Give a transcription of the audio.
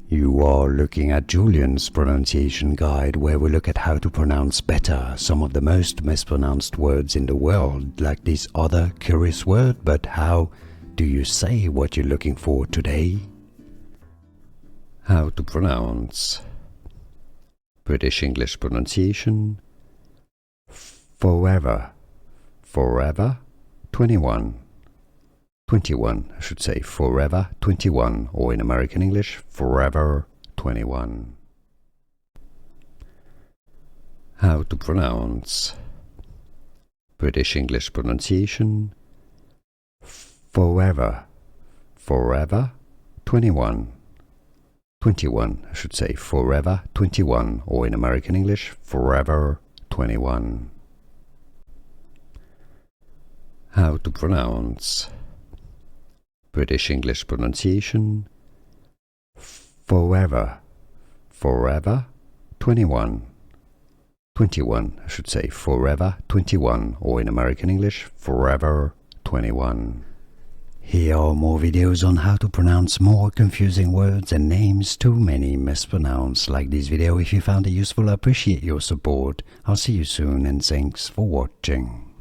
You are looking at Julian's pronunciation guide, where we look at how to pronounce better some of the most mispronounced words in the world, like this other curious word. But how do you say what you're looking for today? How to pronounce British English pronunciation. Forever. Forever 21. 21, I should say forever 21, or in American English, forever 21. How to pronounce British English pronunciation. Forever. Forever 21. 21, I should say forever 21, or in American English, forever 21. How to pronounce British English pronunciation. Forever. Forever 21. 21, I should say forever 21, or in American English, forever 21. Here are more videos on how to pronounce more confusing words and names too many mispronounced. Like this video if you found it useful. I appreciate your support. I'll see you soon and thanks for watching.